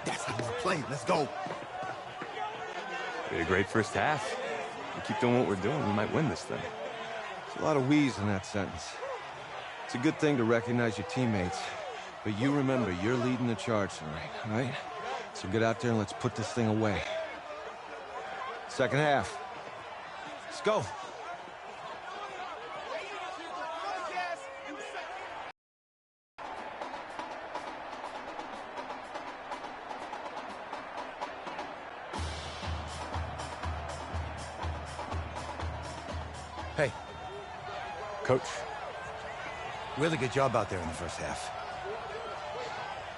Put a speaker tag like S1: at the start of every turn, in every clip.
S1: That's how we play. Let's go.
S2: We had a great first half. We keep doing what we're doing, we might win this thing.
S3: There's a lot of wheeze in that sentence. It's a good thing to recognize your teammates. But you remember, you're leading the charge tonight, all right? So get out there and let's put this thing away. Second half. Let's go.
S1: Hey.
S2: Coach.
S1: Really good job out there in the first half.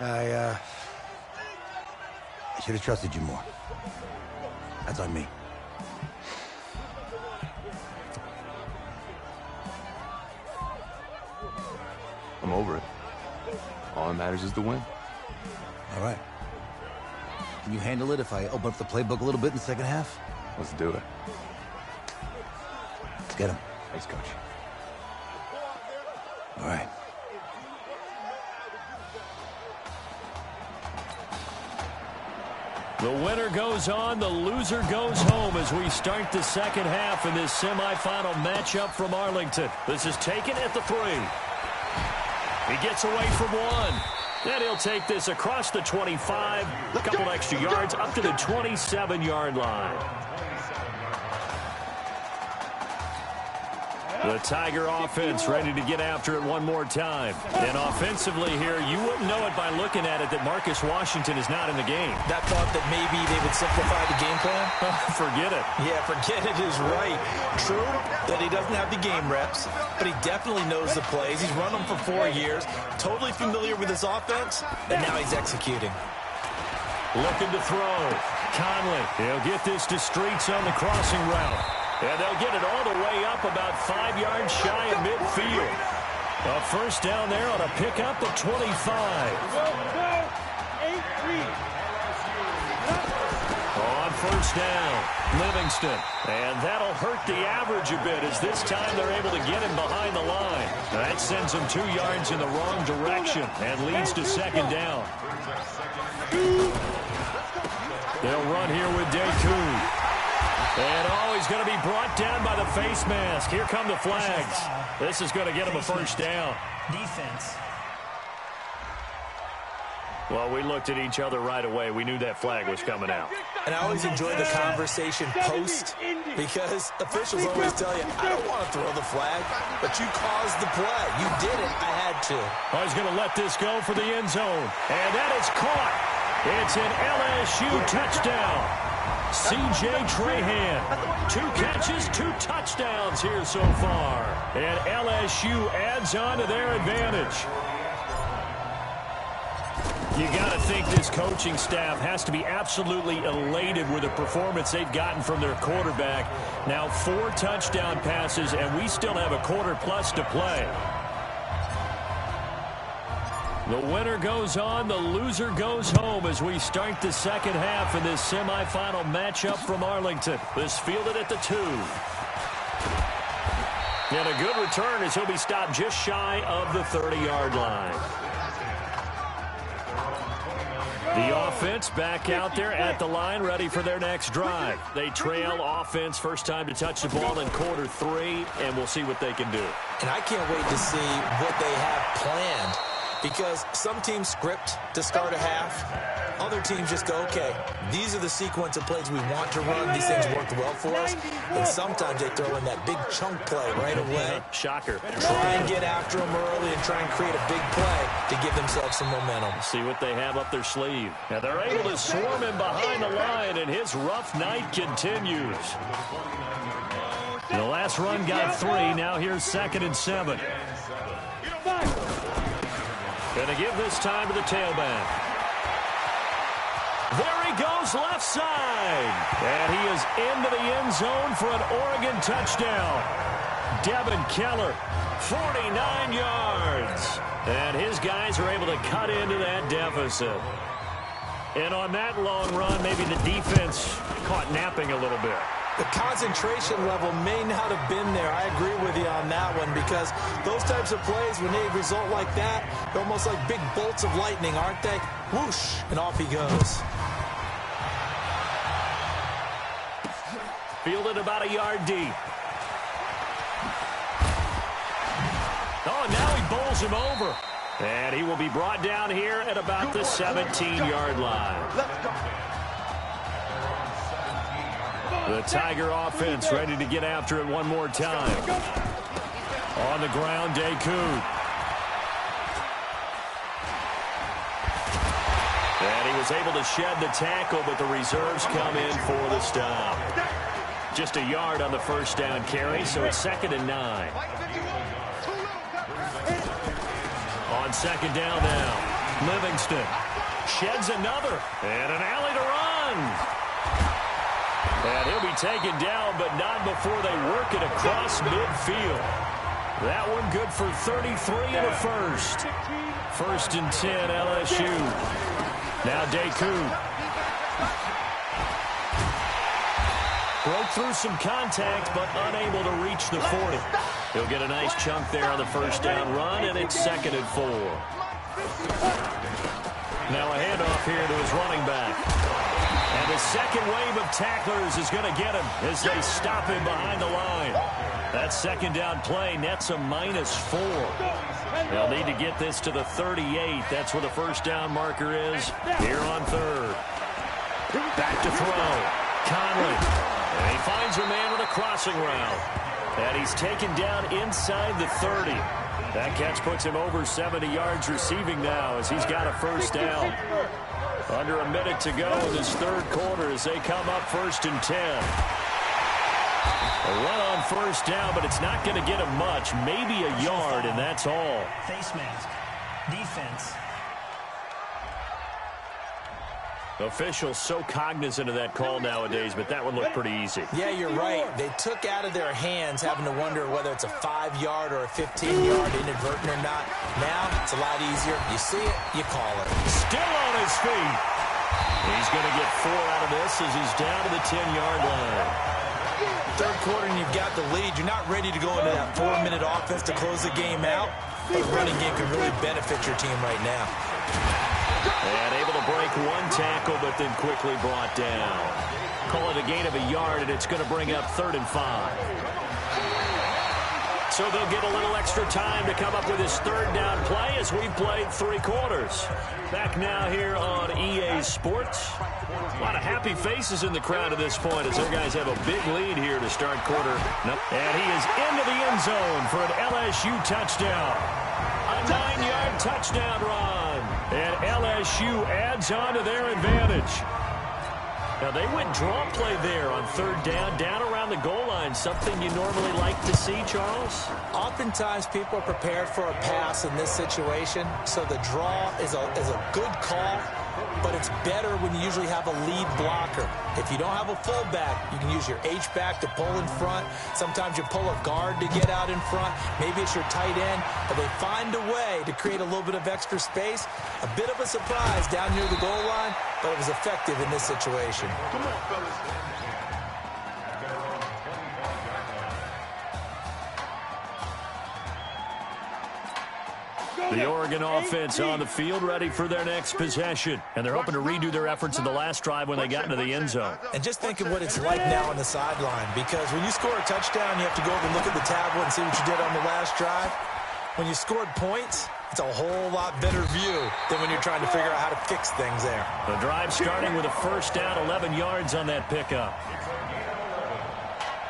S1: I should have trusted you more. That's on me.
S2: I'm over it. All that matters is the win.
S1: All right. Can you handle it if I open up the playbook a little bit in the second half?
S2: Let's do it.
S1: Let's get him.
S2: Thanks, Coach.
S1: All right.
S4: The winner goes on, the loser goes home as we start the second half in this semifinal matchup from Arlington. This is taken at the 3. He gets away from 1. Then he'll take this across the 25, a couple extra yards up to the 27-yard line. The Tiger offense ready to get after it one more time. And offensively here, you wouldn't know it by looking at it that Marcus Washington is not in the game.
S5: That thought that maybe they would simplify the game plan?
S4: Forget it.
S5: Yeah, forget it is right. True that he doesn't have the game reps, but he definitely knows the plays. He's run them for 4 years, totally familiar with his offense, and now he's executing.
S4: Looking to throw. Conley, he'll get this to Streets on the crossing route. And they'll get it all the way up about 5 yards shy of midfield. A first down there on a pickup of 25. On first down, Livingston. And that'll hurt the average a bit as this time they're able to get him behind the line. That sends him 2 yards in the wrong direction and leads to second down. They'll run here with Deku. And, he's going to be brought down by the face mask. Here come the flags. This is going to get him a first down.
S6: Defense.
S4: Well, we looked at each other right away. We knew that flag was coming out.
S5: And I always enjoy the conversation post because officials always tell you, I don't want to throw the flag, but you caused the play. You did it. I had to.
S4: Oh, he's going to let this go for the end zone. And that is caught. It's an LSU touchdown. C.J. Trahan, 2 catches, 2 touchdowns here so far. And LSU adds on to their advantage. You got to think this coaching staff has to be absolutely elated with the performance they've gotten from their quarterback. Now 4 touchdown passes, and we still have a quarter plus to play. The winner goes on, the loser goes home as we start the second half in this semifinal matchup from Arlington. This fielded at the 2. And a good return as he'll be stopped just shy of the 30-yard line. The offense back out there at the line, ready for their next drive. They trail offense, first time to touch the ball in quarter 3, and we'll see what they can do.
S5: And I can't wait to see what they have planned. Because some teams script to start a half. Other teams just go, okay, these are the sequence of plays we want to run. These things worked well for us. And sometimes they throw in that big chunk play right away.
S4: Shocker.
S5: Try and get after them early and try and create a big play to give themselves some momentum.
S4: See what they have up their sleeve. Now they're able to swarm him behind the line, and his rough night continues. The last run got 3. Now here's 2nd and 7. Going to give this time to the tailback. There he goes, left side. And he is into the end zone for an Oregon touchdown. Devin Keller, 49 yards. And his guys are able to cut into that deficit. And on that long run, maybe the defense caught napping a little bit.
S5: the concentration level may not have been there. I agree with you on that one, because those types of plays, when they result like that, they're almost like big bolts of lightning, aren't they? Whoosh, and off he goes.
S4: Fielded about a yard deep. Oh, now he bowls him over. And he will be brought down here at about the 17-yard line. The Tiger offense ready to get after it one more time. On the ground, Deku. And he was able to shed the tackle, but the reserves come in for the stop. Just a yard on the first down carry, so it's 2nd and 9. On 2nd down now, Livingston sheds another, and an alley to run. And he'll be taken down, but not before they work it across midfield. That one good for 33 and a first. 1st and 10, LSU. Now Deku. Broke through some contact, but unable to reach the 40. He'll get a nice chunk there on the first down run, and it's 2nd and 4. Now a handoff here to his running back. And the second wave of tacklers is going to get him as they stop him behind the line. That 2nd down play nets a -4. They'll need to get this to the 38. That's where the first down marker is here on 3rd. Back to throw. Conley. And he finds a man with a crossing route. And he's taken down inside the 30. That catch puts him over 70 yards receiving now as he's got a first down. Under a minute to go in this 3rd quarter as they come up 1st and 10. A run on first down, but it's not going to get him much. Maybe a yard, and that's all.
S6: Face mask. Defense.
S4: Officials so cognizant of that call nowadays, but that one looked pretty easy.
S5: Yeah, you're right. They took out of their hands having to wonder whether it's a 5-yard or a 15-yard inadvertent or not. Now, it's a lot easier. You see it, you call it.
S4: Still on his feet. He's going to get 4 out of this as he's down to the 10-yard line.
S5: 3rd quarter and you've got the lead. You're not ready to go into that 4-minute offense to close the game out. But a running game can really benefit your team right now.
S4: And able to break one tackle, but then quickly brought down. Call it a gain of a yard, and it's going to bring up 3rd and 5. So they'll get a little extra time to come up with his 3rd down play as we've played 3 quarters. Back now here on EA Sports. A lot of happy faces in the crowd at this point as their guys have a big lead here to start quarter. And he is into the end zone for an LSU touchdown. A 9-yard touchdown run. And LSU adds on to their advantage. Now, they went draw play there on 3rd down, down around the goal line. Something you normally like to see, Charles?
S5: Oftentimes, people are prepared for a pass in this situation, so the draw is a good call, but it's better when you usually have a lead blocker. If you don't have a fullback, you can use your H-back to pull in front. Sometimes you pull a guard to get out in front. Maybe it's your tight end, but they find a way to create a little bit of extra space. A bit of a surprise down near the goal line, but it was effective in this situation.
S7: Come on, fellas.
S4: The Oregon offense on the field ready for their next possession. And they're hoping to redo their efforts in the last drive when they got into the end zone.
S5: And just think of what it's like now on the sideline, because when you score a touchdown, you have to go over and look at the tablet and see what you did on the last drive. When you scored points, it's a whole lot better view than when you're trying to figure out how to fix things there.
S4: The drive starting with a first down, 11 yards on that pickup.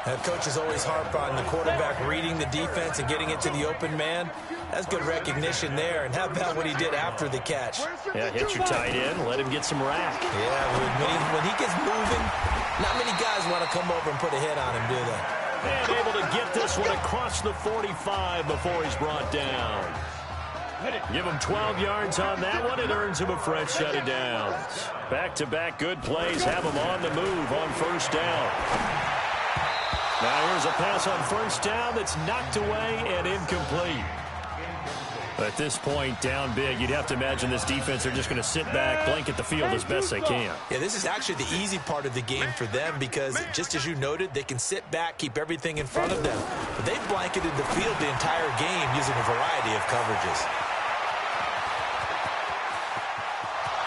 S5: Head coaches always harp on the quarterback reading the defense and getting it to the open man. That's good recognition there. And how about what he did after the catch?
S4: Yeah, hit your tight end, let him get some rack.
S5: Yeah, when he gets moving, not many guys want to come over and put a hit on him, do they?
S4: And able to get this one across the 45 before he's brought down. Give him 12 yards on that one. It earns him a fresh set of downs. Back-to-back good plays have him on the move on first down. Now here's a pass on first down that's knocked away and incomplete. At this point, down big, you'd have to imagine this defense are just going to sit back, blanket the field as best they can.
S5: Yeah, this is actually the easy part of the game for them because, just as you noted, they can sit back, keep everything in front of them. But they've blanketed the field the entire game using a variety of coverages.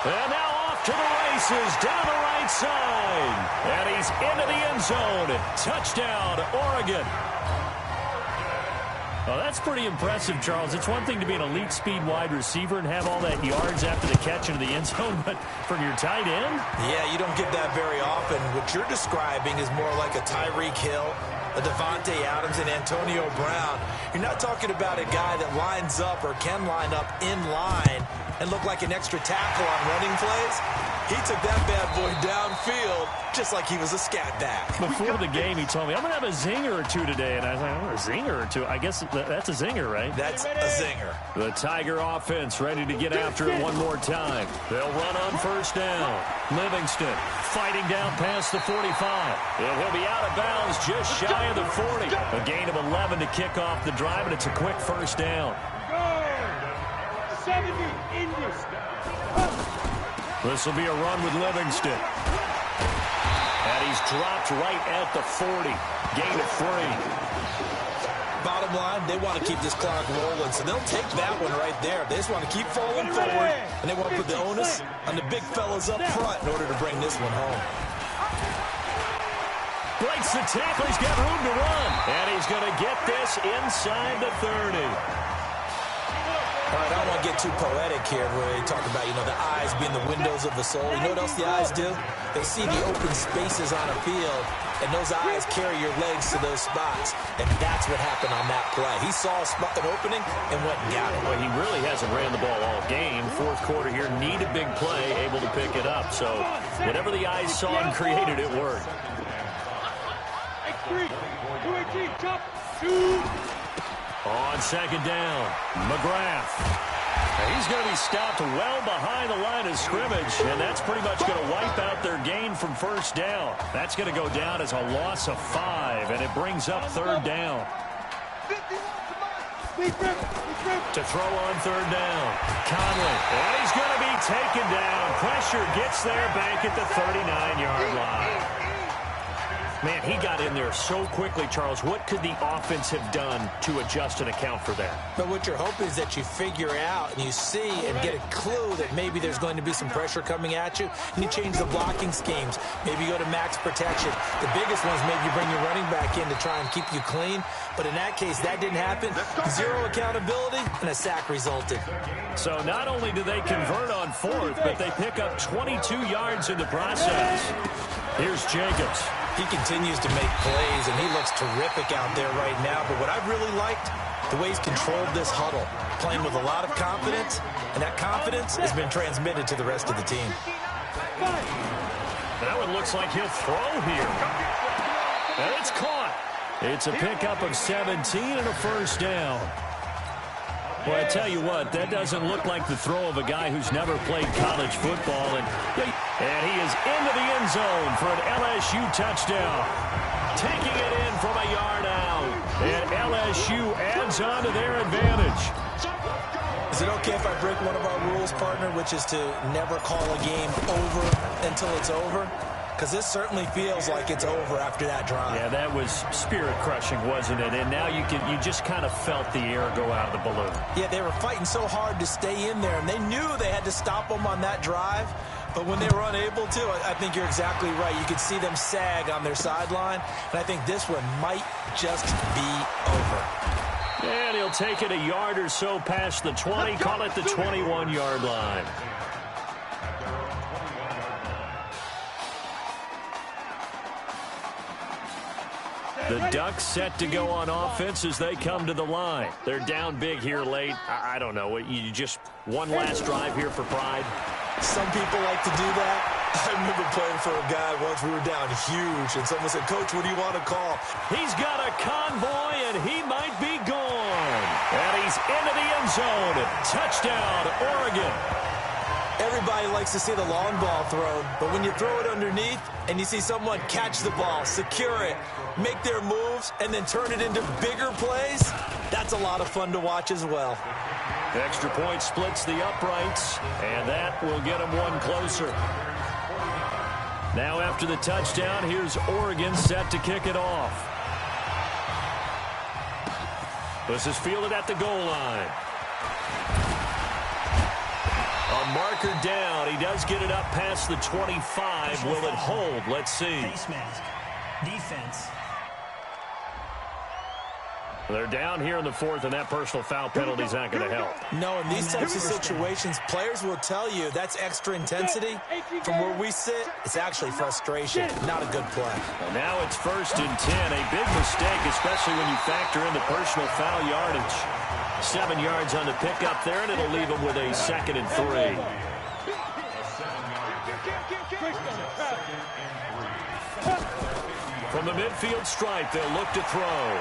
S4: And now off to the races, down the right side. And he's into the end zone. Touchdown, Oregon. Well, that's pretty impressive, Charles. It's one thing to be an elite speed wide receiver and have all that yards after the catch into the end zone, but from your tight end?
S5: Yeah, you don't get that very often. What you're describing is more like a Tyreek Hill, a Devontae Adams, and Antonio Brown. You're not talking about a guy that lines up or can line up in line and look like an extra tackle on running plays. He took that bad boy downfield just like he was a scat back.
S4: Before the game, he told me, I'm going to have a zinger or two today. And I was like, oh, a zinger or two? I guess that's a zinger, right?
S5: That's a zinger.
S4: The Tiger offense ready to get after it one more time. They'll run on first down. Livingston fighting down past the 45. And he'll be out of bounds just shy of the 40. A gain of 11 to kick off the drive, and it's a quick first down.
S7: 70 English.
S4: This will be a run with Livingston. And he's dropped right at the 40. Gain of 3.
S5: Bottom line, they want to keep this clock rolling, so they'll take that one right there. They just want to keep falling forward, and they want to put the onus on the big fellas up front in order to bring this one home.
S4: Breaks the tackle. He's got room to run. And he's going to get this inside the 30.
S5: All right, I don't want to get too poetic here where they talk about, the eyes being the windows of the soul. You know what else the eyes do? They see the open spaces on a field, and those eyes carry your legs to those spots. And that's what happened on that play. He saw an opening and went and got it.
S4: Well, he really hasn't ran the ball all game. Fourth quarter here, need a big play, able to pick it up. So whatever the eyes saw and created, it worked.
S7: X3, 218, chop, shoot.
S4: On second down, McGrath. He's going to be stopped well behind the line of scrimmage, and that's pretty much going to wipe out their gain from first down. That's going to go down as a loss of 5, and it brings up third down. To throw on third down, Conley. And he's going to be taken down. Pressure gets there back at the 39-yard line. Man, he got in there so quickly, Charles. What could the offense have done to adjust and account for that?
S5: But what you're hoping is that you figure out and you see and get a clue that maybe there's going to be some pressure coming at you, and you change the blocking schemes. Maybe you go to max protection. The biggest one is maybe you bring your running back in to try and keep you clean. But in that case, that didn't happen. Zero accountability, and a sack resulted.
S4: So not only do they convert on fourth, but they pick up 22 yards in the process. Here's Jacobs.
S5: He continues to make plays, and he looks terrific out there right now. But what I've really liked, the way he's controlled this huddle, playing with a lot of confidence, and that confidence has been transmitted to the rest of the team.
S4: That one looks like he'll throw here. And it's caught. It's a pickup of 17 and a first down. Well, I tell you what, that doesn't look like the throw of a guy who's never played college football. And he is into the end zone for an LSU touchdown. Taking it in from a yard out. And LSU adds on to their advantage.
S5: Is it okay if I break one of our rules, partner, which is to never call a game over until it's over? Because this certainly feels like it's over after that drive.
S4: Yeah, that was spirit-crushing, wasn't it? And now you just kind of felt the air go out of the balloon.
S5: Yeah, they were fighting so hard to stay in there, and they knew they had to stop them on that drive. But when they were unable to, I think you're exactly right. You could see them sag on their sideline, and I think this one might just be over.
S4: And he'll take it a yard or so past the 20, call it the 21-yard line. The Ducks set to go on offense as they come to the line. They're down big here late. I don't know. You just one last drive here for pride?
S5: Some people like to do that. I remember playing for a guy once. We were down huge, and someone said, "Coach, what do you want to call?"
S4: He's got a convoy, and he might be gone. And he's into the end zone. Touchdown, Oregon.
S5: Everybody likes to see the long ball thrown, but when you throw it underneath and you see someone catch the ball, secure it, make their moves, and then turn it into bigger plays, that's a lot of fun to watch as well.
S4: Extra point splits the uprights, and that will get them one closer. Now after the touchdown, here's Oregon set to kick it off. This is fielded at the goal line. A marker down. He does get it up past the 25. Will it hold? Let's see.
S6: Face mask. Defense.
S4: They're down here in the fourth, and that personal foul penalty is not going to help.
S5: No, in these types of situations, players will tell you that's extra intensity. From where we sit, it's actually frustration, not a good play.
S4: And now it's 1st and 10. A big mistake, especially when you factor in the personal foul yardage. 7 yards on the pickup there, and it'll leave them with a 2nd and 3. From the midfield stripe, they'll look to throw.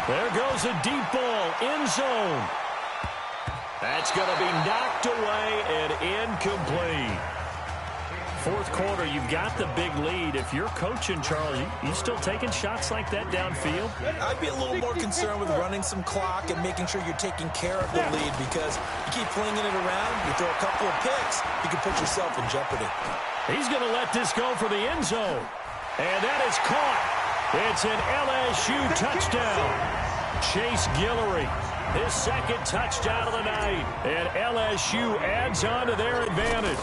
S4: There goes a deep ball, end zone. That's going to be knocked away and incomplete. Fourth quarter, you've got the big lead. If you're coaching, Charles, you still taking shots like that downfield?
S5: I'd be a little more concerned with running some clock and making sure you're taking care of the lead, because you keep flinging it around, you throw a couple of picks, you can put yourself in jeopardy.
S4: He's going to let this go for the end zone. And that is caught. It's an LSU touchdown. Chase Guillory, his 2nd touchdown of the night. And LSU adds on to their advantage.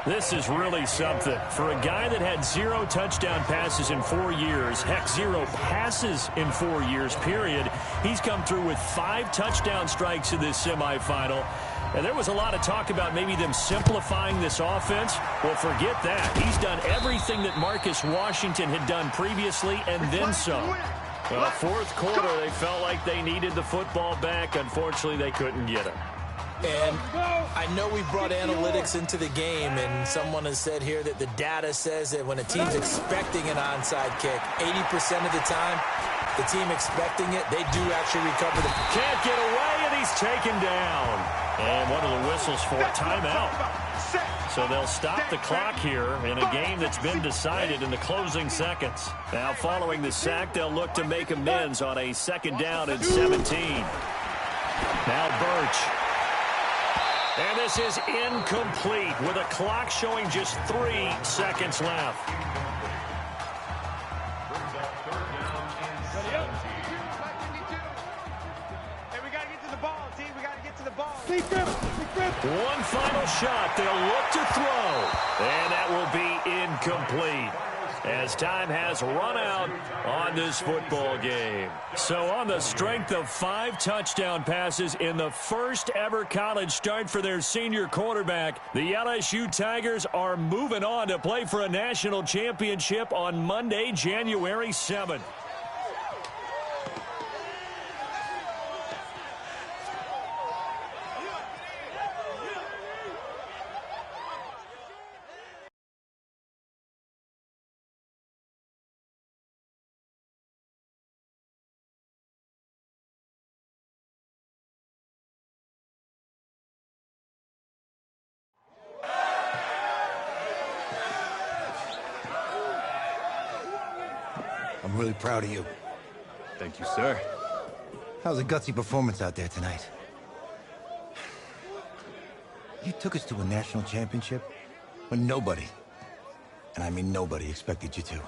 S4: This is really something. For a guy that had 0 touchdown passes in 4 years, heck, 0 passes in 4 years, period, he's come through with 5 touchdown strikes in this semifinal. And there was a lot of talk about maybe them simplifying this offense. Well, forget that. He's done everything that Marcus Washington had done previously and then some. Well, fourth quarter, they felt like they needed the football back. Unfortunately, they couldn't get it.
S5: And I know we brought analytics into the game, and someone has said here that the data says that when a team's expecting an onside kick, 80% of the time, the team expecting it, they do actually recover the...
S4: Can't get away, and he's taken down. And one of the whistles for timeout. So they'll stop the clock here in a game that's been decided in the closing seconds. Now following the sack, they'll look to make amends on a 2nd down and 17. Now Birch. And this is incomplete with a clock showing just 3 seconds left. One final shot. They'll look to throw. And that will be incomplete, as time has run out on this football game. So on the strength of 5 touchdown passes in the first ever college start for their senior quarterback, the LSU Tigers are moving on to play for a national championship on Monday, January 7th.
S1: I'm really proud of you.
S2: Thank you, sir.
S1: That was a gutsy performance out there tonight. You took us to a national championship when nobody, and I mean nobody, expected you to.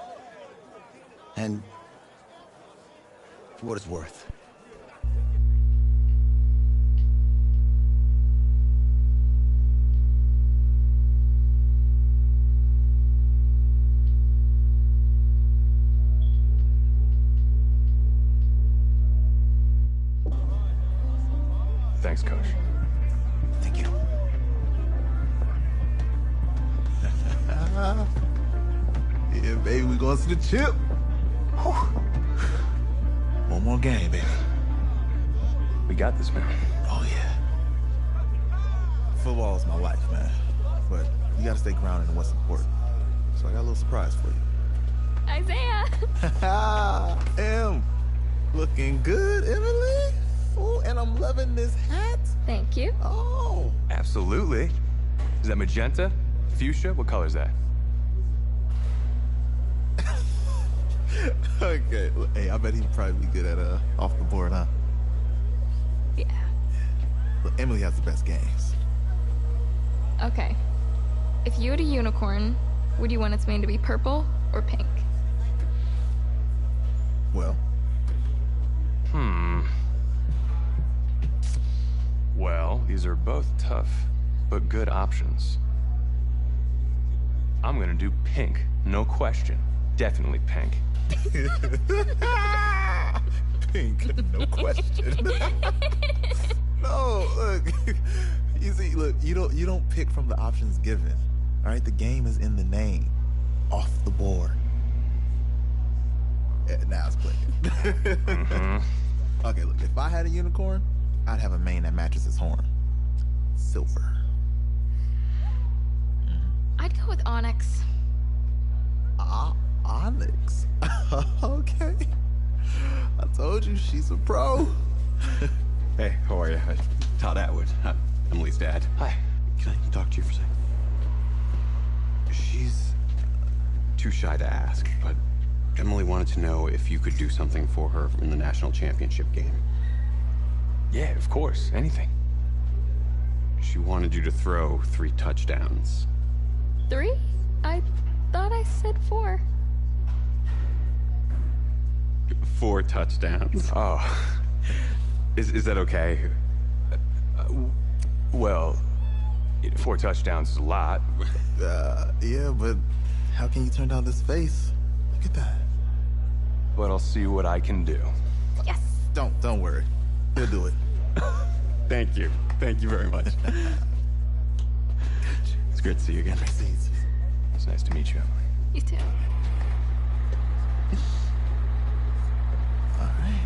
S1: And for what it's worth,
S2: thanks, Coach.
S1: thank you.
S8: Yeah, baby, we going to the chip. Whew. One more game, baby.
S2: We got this, man.
S8: Oh, yeah. Football is my life, man. But you got to stay grounded in what's important. So I got a little surprise for you.
S9: Isaiah!
S8: Em, looking good, Emily. Oh, and I'm loving this hat.
S9: Thank you.
S8: Oh.
S2: Absolutely. Is that magenta? Fuchsia? What color is that?
S8: Okay. Well, hey, I bet he'd probably be good at off the board, huh?
S9: Yeah.
S8: Look, Emily has the best games.
S9: Okay. If you had a unicorn, would you want its mane to be purple or pink?
S8: Well,
S2: Well, these are both tough, but good options. I'm gonna do pink, no question. Definitely pink.
S8: pink, no question. No, look. You see, look, you don't pick from the options given. All right, the game is in the name, off the board. Yeah, now it's clicking. Okay, look, if I had a unicorn, I'd have a mane that matches his horn. Silver.
S9: I'd go with onyx.
S8: Onyx. Okay. I told you she's a pro.
S10: Hey, how are you? Todd Atwood. I'm Emily's dad.
S2: Hi.
S10: Can I talk to you for a second? She's too shy to ask, but Emily wanted to know if you could do something for her in the national championship game.
S2: Yeah, of course. Anything.
S10: She wanted you to throw 3 touchdowns.
S9: 3? I thought I said 4.
S10: 4 touchdowns.
S2: Oh. Is that okay? Well, 4 touchdowns is a lot.
S8: Yeah, but how can you turn down this face? Look at that.
S2: But I'll see what I can do.
S9: Yes.
S8: Don't worry. He'll do it.
S10: Thank you. Thank you very much. It's great to see you again.
S2: It's nice to meet you, Emily.
S9: You too.
S8: All right.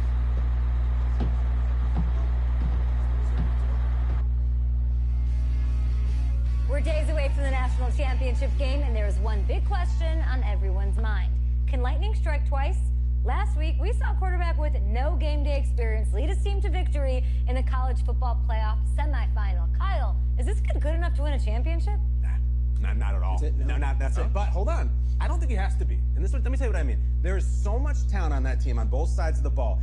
S11: We're days away from the national championship game, and there is one big question on everyone's mind. Can lightning strike twice? Last week, we saw a quarterback with no game day experience lead his team to victory in the college football playoff semifinal. Kyle, is this kid good enough to win a championship?
S12: Not at all. No, that's it. But hold on. I don't think he has to be. And let me tell you what I mean. There is so much talent on that team on both sides of the ball.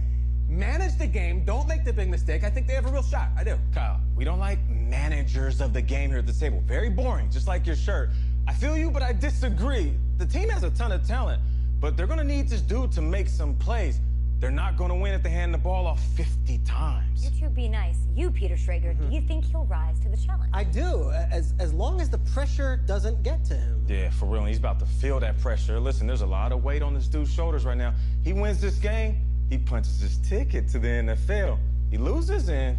S12: Manage the game. Don't make the big mistake. I think they have a real shot. I do.
S13: Kyle, we don't like managers of the game here at the table. Very boring, just like your shirt. I feel you, but I disagree. The team has a ton of talent, but they're going to need this dude to make some plays. They're not going to win if they hand the ball off 50 times.
S11: You two be nice. You, Peter Schrager, do you think he'll rise to the challenge?
S6: I do, as long as the pressure doesn't get to him.
S13: Yeah, for real. He's about to feel that pressure. Listen, there's a lot of weight on this dude's shoulders right now. He wins this game, he punches his ticket to the NFL. He loses, and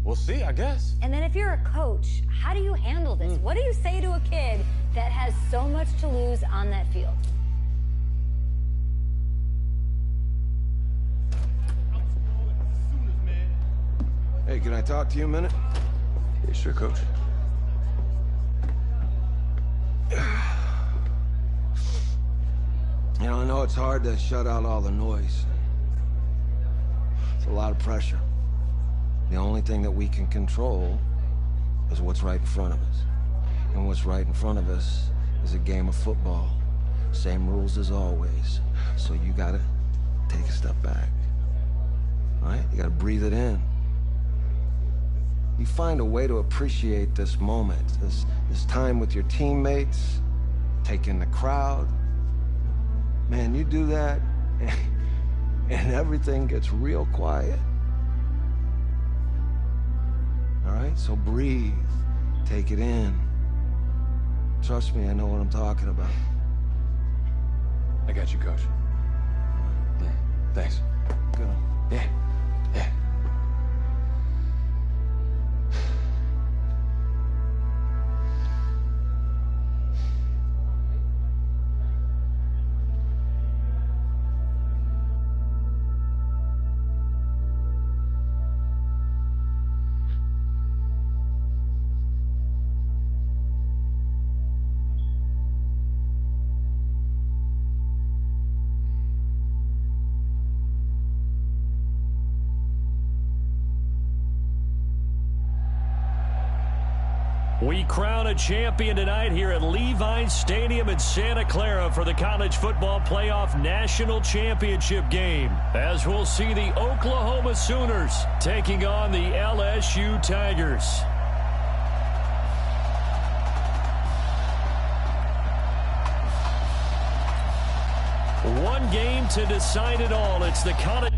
S13: we'll see, I guess.
S11: And then if you're a coach, how do you handle this? What do you say to a kid that has so much to lose on that field?
S3: Hey, can I talk to you a minute?
S2: Yeah, sure, Coach.
S3: You know, I know it's hard to shut out all the noise. It's a lot of pressure. The only thing that we can control is what's right in front of us. And what's right in front of us is a game of football. Same rules as always. So you gotta take a step back. All right? You gotta breathe it in. You find a way to appreciate this moment, this time with your teammates, take in the crowd. Man, you do that, and everything gets real quiet. All right, so breathe, take it in. Trust me, I know what I'm talking about.
S2: I got you, Coach. Yeah, thanks.
S3: Good.
S2: Yeah. Yeah.
S4: We crown a champion tonight here at Levi's Stadium in Santa Clara for the College Football Playoff National Championship game, as we'll see the Oklahoma Sooners taking on the LSU Tigers. One game to decide it all. It's the College